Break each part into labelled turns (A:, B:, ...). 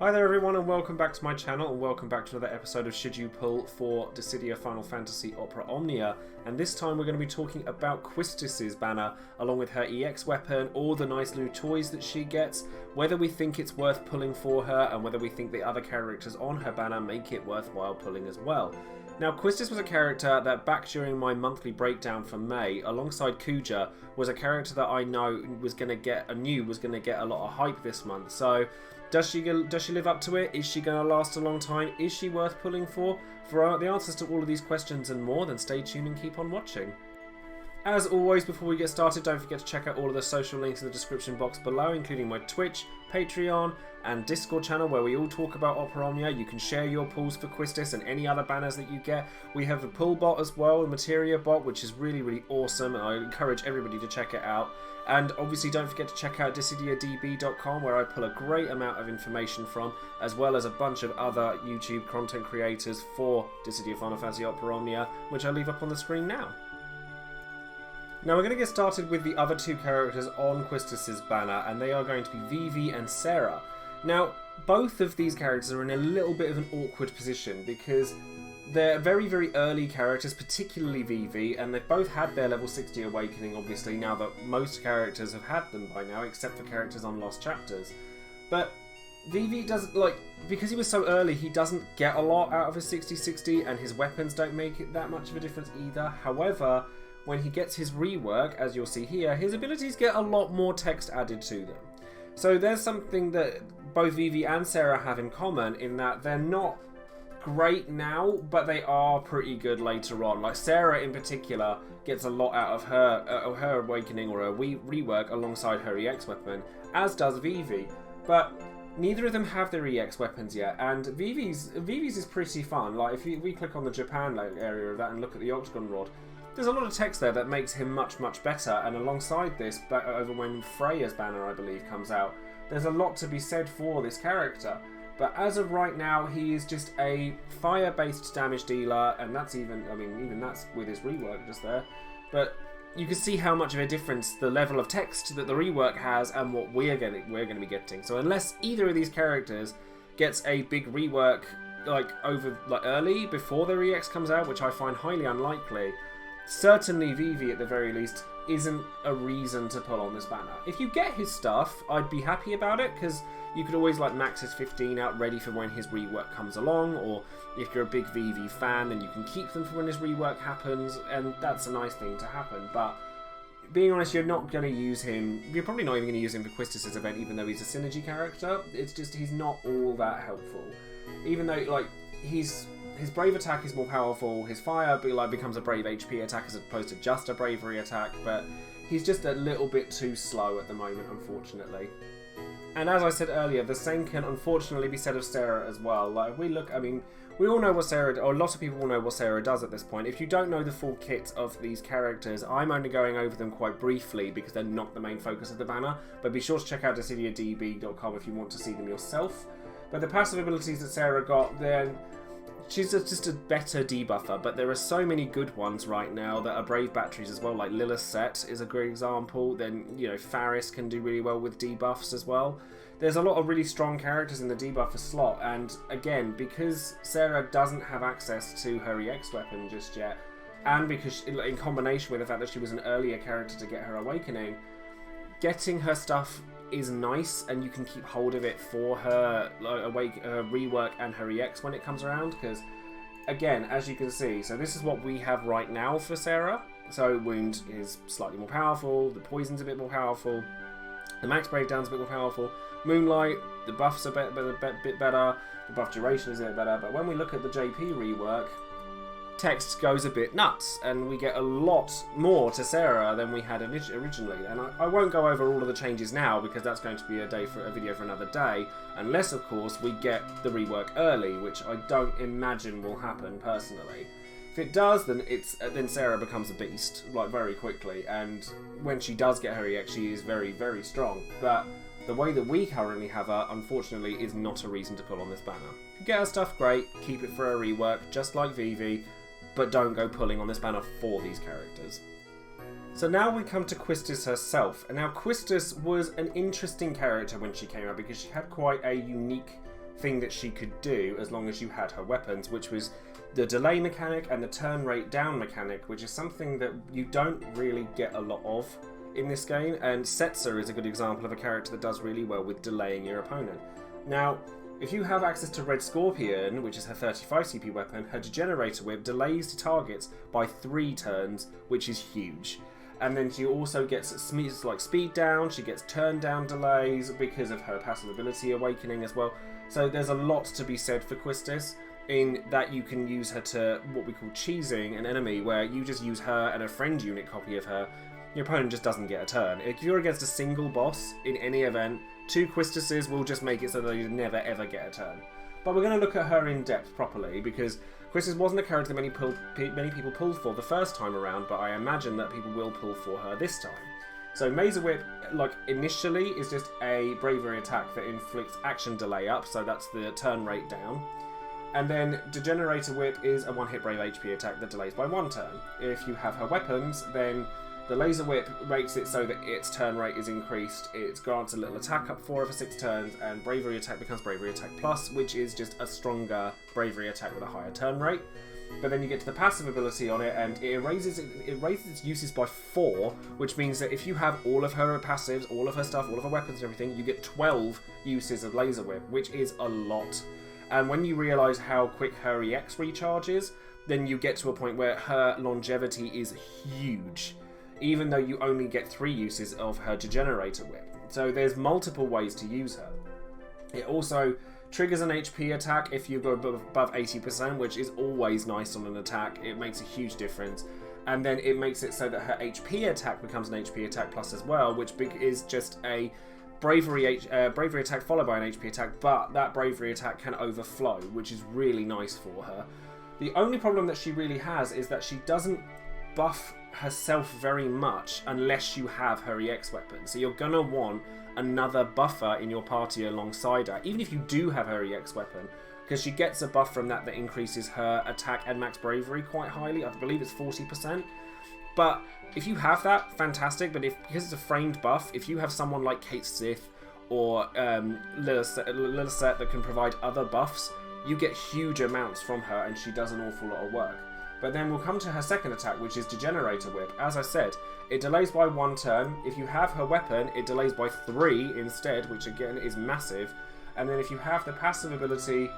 A: Hi there everyone and welcome back to my channel and welcome back to another episode of Should You Pull for Dissidia Final Fantasy Opera Omnia, and this time we're going to be talking about Quistis' banner along with her EX weapon, all the nice new toys that she gets, whether we think it's worth pulling for her and whether we think the other characters on her banner make it worthwhile pulling as well. Now, Quistis was a character that back during my monthly breakdown for May, alongside Kuja, was a character that I know was going to get a lot of hype this month. So, does she live up to it? Is she going to last a long time? Is she worth pulling for? For the answers to all of these questions and more, then stay tuned and keep on watching. As always, before we get started, don't forget to check out all of the social links in the description box below, including my Twitch, Patreon, and Discord channel where we all talk about Opera Omnia. You can share your pulls for Quistis and any other banners that you get. We have a pull bot as well, a Materia bot, which is really awesome, and I encourage everybody to check it out. And obviously don't forget to check out DissidiaDB.com where I pull a great amount of information from, as well as a bunch of other YouTube content creators for Dissidia Final Fantasy Opera Omnia, which I leave up on the screen now. Now we're going to get started with the other two characters on Quistis' banner, and they are going to be Vivi and Serah. Now, both of these characters are in a little bit of an awkward position because they're very early characters, particularly Vivi, and they've both had their level 60 awakening, obviously, now that most characters have had them by now, except for characters on Lost Chapters. But Vivi doesn't, because he was so early, he doesn't get a lot out of his 60-60, and his weapons don't make it that much of a difference either. However, when he gets his rework, as you'll see here, his abilities get a lot more text added to them. So there's something that both Vivi and Serah have in common in that they're not great now, but they are pretty good later on. Like Serah in particular gets a lot out of her awakening or her rework alongside her EX weapon, as does Vivi. But neither of them have their EX weapons yet, and Vivi's is pretty fun. Like if we click on the Japan area of that and look at the Octagon Rod, there's a lot of text there that makes him much better, and alongside this, over when Freya's banner, I believe, comes out, there's a lot to be said for this character. But as of right now, he is just a fire-based damage dealer, and that's even that's with his rework just there. But you can see how much of a difference the level of text that the rework has and what we're going to be getting. So unless either of these characters gets a big rework early before their EX comes out, which I find highly unlikely, certainly Vivi at the very least isn't a reason to pull on this banner. If you get his stuff, I'd be happy about it, because you could always max his 15 out ready for when his rework comes along, or if you're a big Vivi fan, then you can keep them for when his rework happens, and that's a nice thing to happen. But being honest, you're not going to use him, you're probably not even going to use him for Quistis' event, even though he's a synergy character. It's just, he's not all that helpful. Even though, his brave attack is more powerful, his fire becomes a brave HP attack as opposed to just a bravery attack, but he's just a little bit too slow at the moment, unfortunately. And as I said earlier, the same can unfortunately be said of Serah as well. We all know what Serah, or a lot of people will know what Serah does at this point. If you don't know the full kit of these characters, I'm only going over them quite briefly because they're not the main focus of the banner, but be sure to check out DissidiaDB.com if you want to see them yourself. But the passive abilities that Serah got, then she's just a better debuffer, but there are so many good ones right now that are brave batteries as well, like Lilith's Set is a great example. Then, Faris can do really well with debuffs as well. There's a lot of really strong characters in the debuffer slot, and again, because Serah doesn't have access to her EX weapon just yet, and because in combination with the fact that she was an earlier character to get her awakening, getting her stuff is nice, and you can keep hold of it for her rework and her EX when it comes around, because again, as you can see, so this is what we have right now for Serah. So Wound is slightly more powerful, the Poison's a bit more powerful, the Max Breakdown's a bit more powerful, Moonlight, the buff's a bit better, the buff duration is a bit better, but when we look at the JP rework, text goes a bit nuts, and we get a lot more to Serah than we had originally. And I won't go over all of the changes now, because that's going to be a video for another day, unless of course we get the rework early, which I don't imagine will happen personally. If it does, then Serah becomes a beast very quickly, and when she does get her EX, she is very strong. But the way that we currently have her, unfortunately, is not a reason to pull on this banner. If you get her stuff, great, keep it for a rework, just like Vivi, but don't go pulling on this banner for these characters. So now we come to Quistis herself, and now Quistis was an interesting character when she came out because she had quite a unique thing that she could do as long as you had her weapons, which was the delay mechanic and the turn rate down mechanic, which is something that you don't really get a lot of in this game, and Setzer is a good example of a character that does really well with delaying your opponent. Now, if you have access to Red Scorpion, which is her 35 CP weapon, her Degenerator Whip delays to targets by 3 turns, which is huge. And then she also gets speed down, she gets turn down delays because of her passive ability Awakening as well. So there's a lot to be said for Quistis, in that you can use her to what we call cheesing an enemy, where you just use her and a friend unit copy of her. Your opponent just doesn't get a turn. If you're against a single boss in any event, 2 Quistises will just make it so that you never ever get a turn. But we're going to look at her in depth properly, because Quistis wasn't a character that many people pulled for the first time around, but I imagine that people will pull for her this time. So Mazer Whip, like initially, is just a bravery attack that inflicts action delay up, so that's the turn rate down. And then Degenerator Whip is a 1-hit brave HP attack that delays by 1 turn. If you have her weapons, then the Laser Whip makes it so that its turn rate is increased, it grants a little attack up 4 over 6 turns, and Bravery Attack becomes Bravery Attack Plus, which is just a stronger Bravery Attack with a higher turn rate. But then you get to the passive ability on it, and it raises its uses by 4, which means that if you have all of her passives, all of her stuff, all of her weapons and everything, you get 12 uses of Laser Whip, which is a lot. And when you realise how quick her EX recharges, then you get to a point where her longevity is huge, even though you only get 3 uses of her Degenerator Whip. So there's multiple ways to use her. It also triggers an HP attack if you go above 80%, which is always nice on an attack. It makes a huge difference. And then it makes it so that her HP attack becomes an HP attack plus as well, which is just a bravery attack followed by an HP attack, but that bravery attack can overflow, which is really nice for her. The only problem that she really has is that she doesn't buff herself very much unless you have her EX weapon. So you're gonna want another buffer in your party alongside her, even if you do have her EX weapon, because she gets a buff from that increases her attack and max bravery quite highly. I believe it's 40%. But if you have that, fantastic. But because it's a framed buff, if you have someone like Kate Sith or Lilith that can provide other buffs, you get huge amounts from her, and she does an awful lot of work. But then we'll come to her second attack, which is Degenerator Whip. As I said, it delays by 1 turn. If you have her weapon, it delays by 3 instead, which again is massive. And then if you have the passive ability,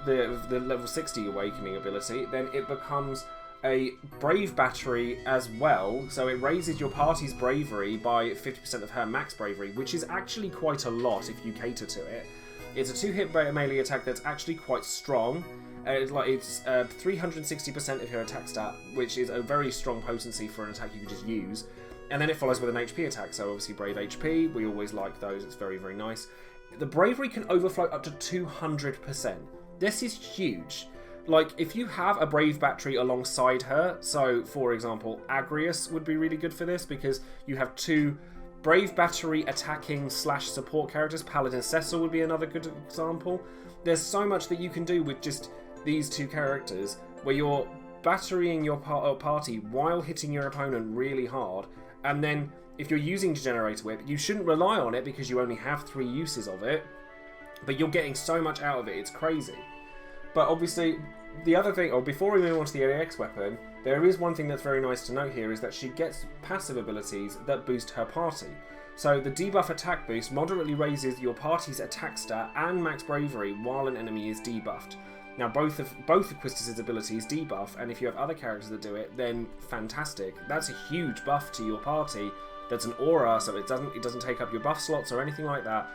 A: the level 60 Awakening ability, then it becomes a Brave Battery as well. So it raises your party's bravery by 50% of her max bravery, which is actually quite a lot if you cater to it. It's a 2-hit melee attack that's actually quite strong. It's 360% of your attack stat, which is a very strong potency for an attack you can just use. And then it follows with an HP attack, so obviously Brave HP, we always like those, it's very, very nice. The bravery can overflow up to 200%. This is huge. Like, if you have a Brave Battery alongside her, so for example, Agrius would be really good for this, because you have 2 Brave Battery attacking / support characters. Paladin Cecil would be another good example. There's so much that you can do with just these 2 characters, where you're batterying your party while hitting your opponent really hard. And then if you're using Degenerator Whip, you shouldn't rely on it because you only have 3 uses of it, but you're getting so much out of it, it's crazy. But obviously, the other thing, or before we move on to the EX weapon, there is one thing that's very nice to note here, is that she gets passive abilities that boost her party. So the debuff attack boost moderately raises your party's attack stat and max bravery while an enemy is debuffed. Now both of Quistis' abilities debuff, and if you have other characters that do it, then fantastic. That's a huge buff to your party. That's an aura, so it doesn't take up your buff slots or anything like that.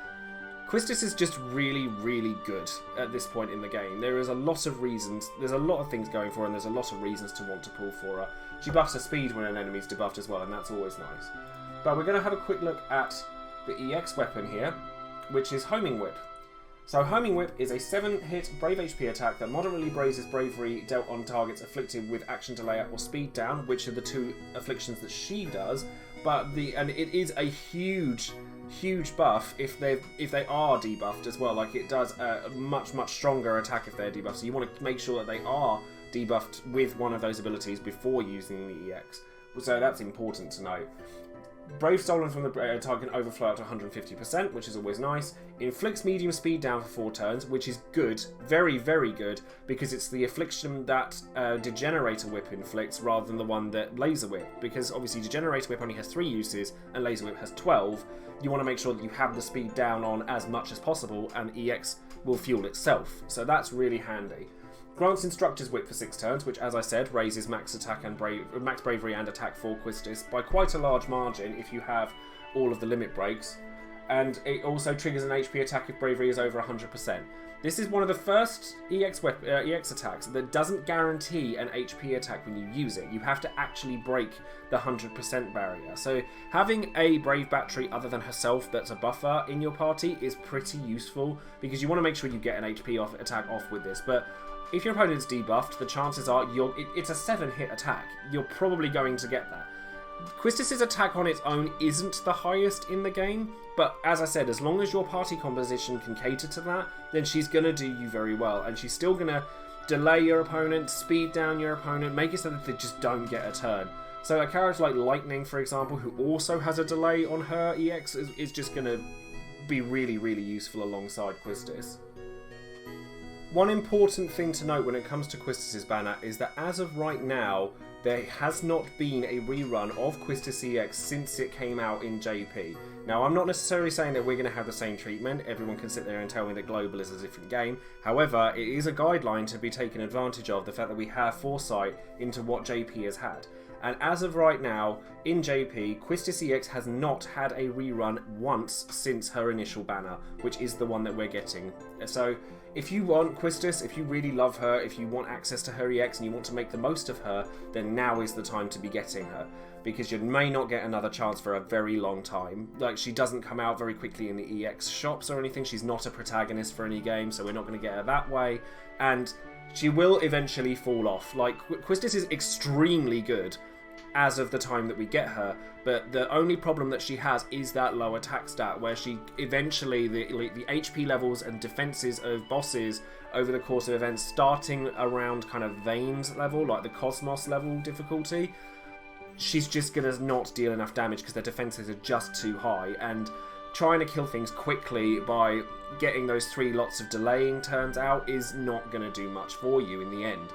A: Quistis is just really, really good at this point in the game. There is a lot of reasons, there's a lot of things going for her, and there's a lot of reasons to want to pull for her. She buffs her speed when an enemy's debuffed as well, and that's always nice. But we're going to have a quick look at the EX weapon here, which is Homing Whip. So Homing Whip is a 7-hit Brave HP attack that moderately raises bravery dealt on targets afflicted with action delay or speed down, which are the 2 afflictions that she does. And it is a huge buff if they are debuffed as well. Like, it does a much stronger attack if they're debuffed. So you want to make sure that they are debuffed with one of those abilities before using the EX. So that's important to note. Brave stolen from the target can overflow up to 150%, which is always nice. Inflicts medium speed down for 4 turns, which is good, very, very good, because it's the affliction that Degenerator Whip inflicts rather than the one that Laser Whip. Because obviously Degenerator Whip only has 3 uses and Laser Whip has 12. You want to make sure that you have the speed down on as much as possible, and EX will fuel itself. So that's really handy. Grants Instructor's Whip for 6 turns, which, as I said, raises max attack and max bravery and attack for Quistis by quite a large margin if you have all of the limit breaks. And it also triggers an HP attack if bravery is over 100%. This is one of the first EX attacks that doesn't guarantee an HP attack when you use it. You have to actually break the 100% barrier. So having a Brave Battery other than herself that's a buffer in your party is pretty useful, because you want to make sure you get an HP attack off with this. But if your opponent's debuffed, the chances are it's a 7-hit attack. You're probably going to get that. Quistis' attack on its own isn't the highest in the game, but as I said, as long as your party composition can cater to that, then she's going to do you very well, and she's still going to delay your opponent, speed down your opponent, make it so that they just don't get a turn. So a character like Lightning, for example, who also has a delay on her EX, is just going to be really, really useful alongside Quistis. One important thing to note when it comes to Quistis' banner is that as of right now, there has not been a rerun of Quistis EX since it came out in JP. Now, I'm not necessarily saying that we're going to have the same treatment. Everyone can sit there and tell me that Global is a different game. However, it is a guideline to be taken advantage of, the fact that we have foresight into what JP has had. And as of right now, in JP, Quistis EX has not had a rerun once since her initial banner, which is the one that we're getting. So if you want Quistis, if you really love her, if you want access to her EX and you want to make the most of her, then now is the time to be getting her, because you may not get another chance for a very long time. Like, she doesn't come out very quickly in the EX shops or anything. She's not a protagonist for any game, so we're not going to get her that way. And she will eventually fall off. Like, Quistis is extremely good as of the time that we get her, but the only problem that she has is that low attack stat, where she eventually, the HP levels and defenses of bosses over the course of events, starting around kind of Veins level, like the Cosmos level difficulty, she's just going to not deal enough damage because their defenses are just too high, and trying to kill things quickly by getting those 3 lots of delaying turns out is not going to do much for you in the end.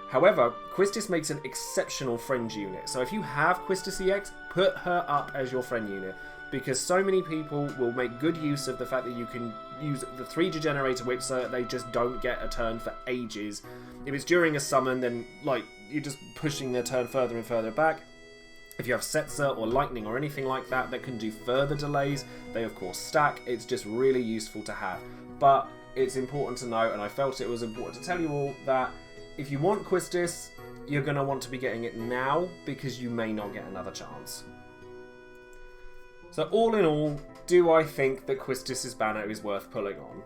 A: However, Quistis makes an exceptional friend unit, so if you have Quistis EX, put her up as your friend unit, because so many people will make good use of the fact that you can use the 3 Degenerator Whips so that they just don't get a turn for ages. If it's during a summon, then like you're just pushing their turn further and further back. If you have Setzer or Lightning or anything like that that can do further delays, they of course stack. It's just really useful to have. But it's important to know, and I felt it was important to tell you all, that if you want Quistis, you're going to want to be getting it now, because you may not get another chance. So all in all, do I think that Quistis' banner is worth pulling on?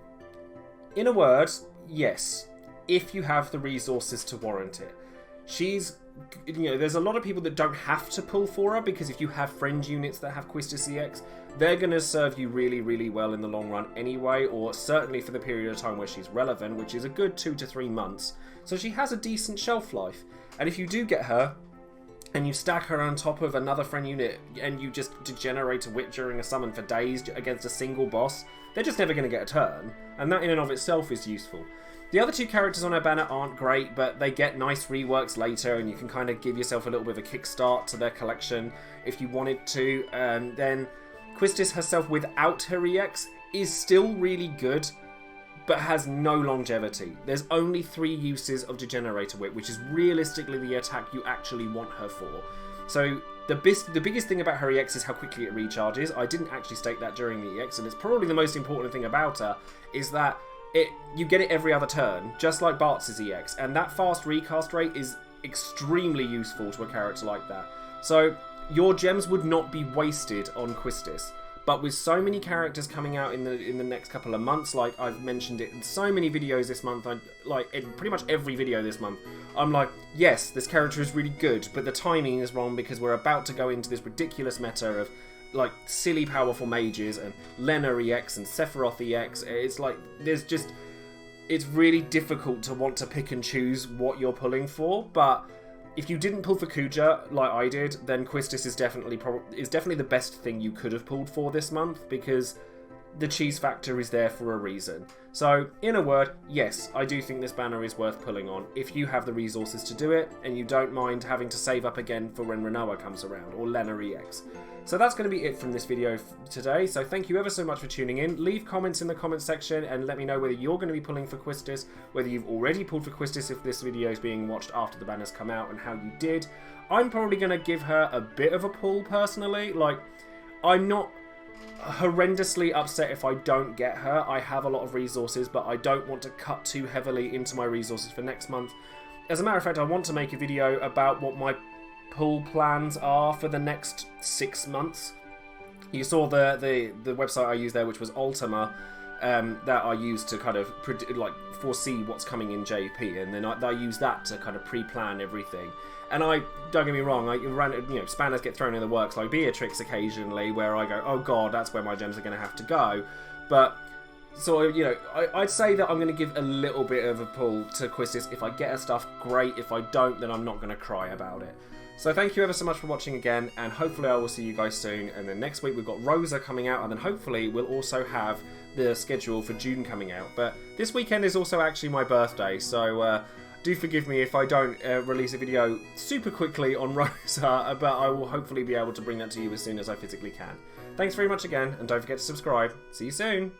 A: In a word, yes, if you have the resources to warrant it. She's, there's a lot of people that don't have to pull for her, because if you have friend units that have Quistis EX, they're going to serve you really, really well in the long run anyway, or certainly for the period of time where she's relevant, which is a good 2 to 3 months. So she has a decent shelf life. And if you do get her, and you stack her on top of another friend unit, and you just Degenerate a Whip during a summon for days against a single boss, they're just never going to get a turn. And that in and of itself is useful. The other 2 characters on her banner aren't great, but they get nice reworks later, and you can kind of give yourself a little bit of a kickstart to their collection if you wanted to. Then Quistis herself without her EX is still really good, but has no longevity. There's only 3 uses of Degenerator Whip, which is realistically the attack you actually want her for. So the biggest thing about her EX is how quickly it recharges. I didn't actually state that during the EX, and it's probably the most important thing about her, is that you get it every other turn, just like Bart's EX, and that fast recast rate is extremely useful to a character like that. So your gems would not be wasted on Quistis. But with so many characters coming out in the next couple of months, like I've mentioned it in so many videos this month, like in pretty much every video this month, I'm like, yes, this character is really good, but the timing is wrong because we're about to go into this ridiculous meta of like silly powerful mages and Lena EX and Sephiroth EX. It's like it's really difficult to want to pick and choose what you're pulling for, but if you didn't pull for Kuja like I did, then Quistis is definitely the best thing you could have pulled for this month, because the cheese factor is there for a reason. So, in a word, yes, I do think this banner is worth pulling on if you have the resources to do it, and you don't mind having to save up again for when Rinoa comes around, or Lena EX. So that's going to be it from this video today, so thank you ever so much for tuning in. Leave comments in the comments section and let me know whether you're going to be pulling for Quistis, whether you've already pulled for Quistis if this video is being watched after the banners come out, and how you did. I'm probably going to give her a bit of a pull personally. Like, I'm not horrendously upset if I don't get her. I have a lot of resources, but I don't want to cut too heavily into my resources for next month. As a matter of fact, I want to make a video about what my pull plans are for the next 6 months. You saw the website I used there, which was Ultima, that I used to kind of foresee what's coming in JP, and then I use that to kind of pre-plan everything. And don't get me wrong, spanners get thrown in the works like Beatrix occasionally, where I go, oh god, that's where my gems are going to have to go. But, so, I'd say that I'm going to give a little bit of a pull to Quistis. If I get her stuff, great. If I don't, then I'm not going to cry about it. So thank you ever so much for watching again, and hopefully I will see you guys soon. And then next week we've got Rosa coming out, and then hopefully we'll also have the schedule for June coming out. But this weekend is also actually my birthday, so do forgive me if I don't release a video super quickly on Rosa, but I will hopefully be able to bring that to you as soon as I physically can. Thanks very much again, and don't forget to subscribe. See you soon!